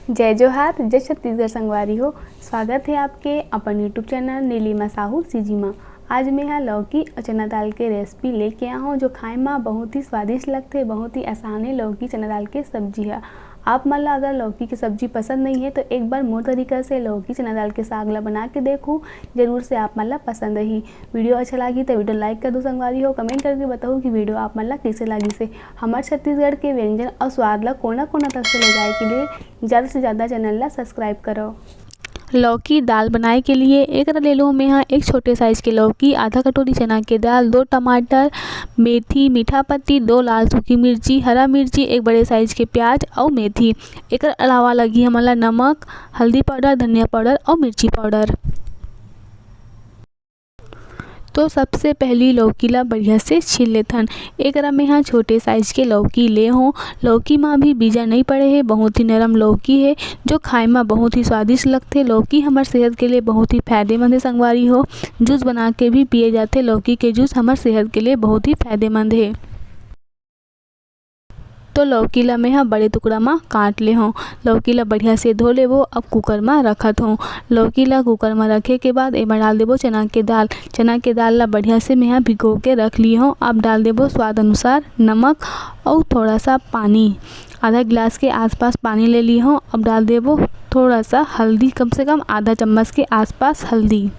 जय जोहार, जय छत्तीसगढ़ संगवारी हो। स्वागत है आपके अपन यूट्यूब चैनल नीलिमा साहू सीजीमा। आज मैं यहाँ लौकी और चना दाल के रेसिपी लेके आया हूँ जो खाए में बहुत ही स्वादिष्ट लगते, बहुत ही आसान है। लौकी चना दाल के सब्जी है। आप मान ला अगर लौकी की सब्जी पसंद नहीं है तो एक बार मोर तरीका से लौकी चना दाल के साग ला बना के देखूँ, जरूर से आप मान ला पसंद ही। वीडियो अच्छा लगी तो वीडियो लाइक कर दो संगवारी हो। कमेंट करके बताओ कि वीडियो आप मान ला कैसे लगी से। हमारे छत्तीसगढ़ के व्यंजन और स्वाद ला कोना कोना तक से ले जाए के लिए ज़्यादा से ज़्यादा चैनल ला सब्सक्राइब करो। लौकी दाल बनाए के लिए एक ले लो मैं यहाँ एक छोटे साइज़ के लौकी, आधा कटोरी चना के दाल, 2 टमाटर, मेथी, मीठा पत्ती, 2 लाल सूखी मिर्ची, हरा मिर्ची, एक बड़े साइज़ के प्याज और मेथी। एक अलावा लगी हमारा नमक, हल्दी पाउडर, धनिया पाउडर और मिर्ची पाउडर। तो सबसे पहली लौकी ला बढ़िया से छील लेथन। एक में यहाँ छोटे साइज़ के लौकी ले हो। लौकी में भी बीजा नहीं पड़े है, बहुत ही नरम लौकी है जो खाए में बहुत ही स्वादिष्ट लगते। लौकी हमारे सेहत के लिए बहुत ही फायदेमंद है संगवारी हो। जूस बना के भी पिए जाते। लौकी के जूस हमारे सेहत के लिए बहुत ही फायदेमंद है। तो लौकी ला मैं यहाँ बड़े टुकड़ा में काट ले हूँ। लौकी ला बढ़िया से धो लेबो। अब कुकर में रखत हूँ। लौकी ला कुकर में रखे के बाद एमा डाल देबो चना के दाल। चना के दाल ला बढ़िया से मैं यहाँ भिगो के रख ली हूँ। अब डाल देबो स्वाद अनुसार नमक और थोड़ा सा पानी। आधा गिलास के आसपास पानी ले ली हूँ। अब डाल देबो थोड़ा सा हल्दी, कम से कम आधा चम्मच के आसपास हल्दी।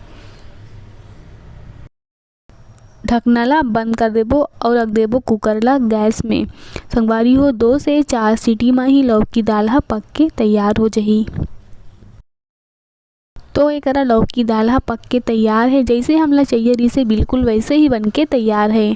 ढकना ला बंद कर देबो और रख देबो कुकर ला गैस में। संगवारी हो 2 से 4 सीटी में ही लौकी दाल हा पक के तैयार हो जाही। तो एक लौकी दाल हा पक के तैयार है। जैसे हमला चाहिए इसे बिल्कुल वैसे ही बन के तैयार है।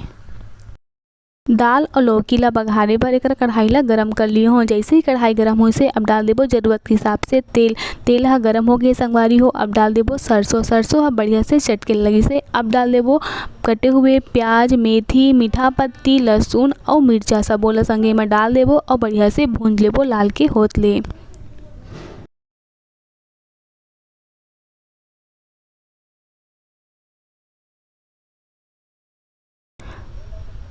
दाल और लौकी ला बघारे पर एक कढ़ाई ला गरम कर लिए हो। जैसे ही कढ़ाई गरम हो से अब डाल देबो जरूरत के हिसाब से तेल। तेल हा गरम हो गए संगवारी हो। अब डाल देबो सरसों। सरसों हा बढ़िया से चटके लगी से। अब डाल देबो कटे हुए प्याज, मेथी, मीठा पत्ती, लहसुन और मिर्चा सब बोला संगे में डाल देबो और बढ़िया से भूंज लेबो लाल के होत ले।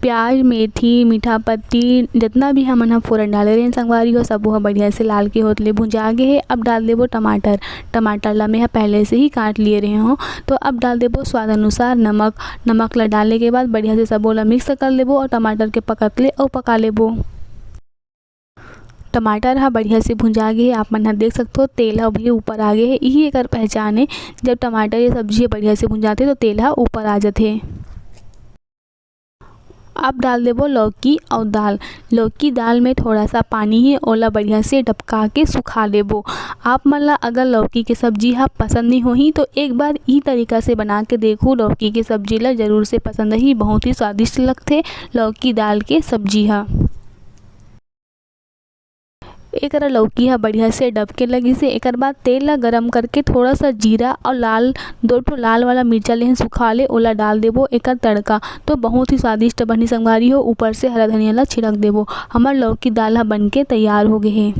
प्याज, मेथी, मीठा पत्ती जितना भी हम यहाँ फोरन डाले रहे संगवारी हो सब वो बढ़िया से लाल के होतले भुंजा गे है। अब डाल देबो टमाटर। टमाटर ला मैं पहले से ही काट लिए रहे हो। तो अब डाल देबो स्वाद अनुसार नमक। नमक ला डालने के बाद बढ़िया से सब ला मिक्स कर लेबो और टमाटर के पकत ले और पका लेबो। टमाटर हा बढ़िया से भुंजा गे है। आप मन देख सकते हो तेल हा भी ऊपर आ गए है। यही एक पहचान है, जब टमाटर ये सब्जी बढ़िया से भुंजाते तो तेल हा ऊपर आ जाते। अब डाल देबो लौकी और दाल। लौकी दाल में थोड़ा सा पानी है, ओला बढ़िया से डबका के सुखा लेबो। आप मन ला अगर लौकी के सब्जी हा पसंद नहीं होही तो एक बार ई तरीका से बना के देखो। लौकी के सब्जी ला जरूर से पसंद ही, बहुत ही स्वादिष्ट लगते लौकी दाल के सब्जी हा। एक लौकी हा बढ़िया से डबके लगी से। एक बाद तेल ला गरम करके थोड़ा सा जीरा और लाल 2 ठो लाल वाला मिर्चा ले सुखा ले ओला डाल देबो एक तड़का। तो बहुत ही स्वादिष्ट बनी संगवारी हो। ऊपर से हरा धनिया ला छिड़क देबो। हमार लौकी दाल हा बन के तैयार हो गए है।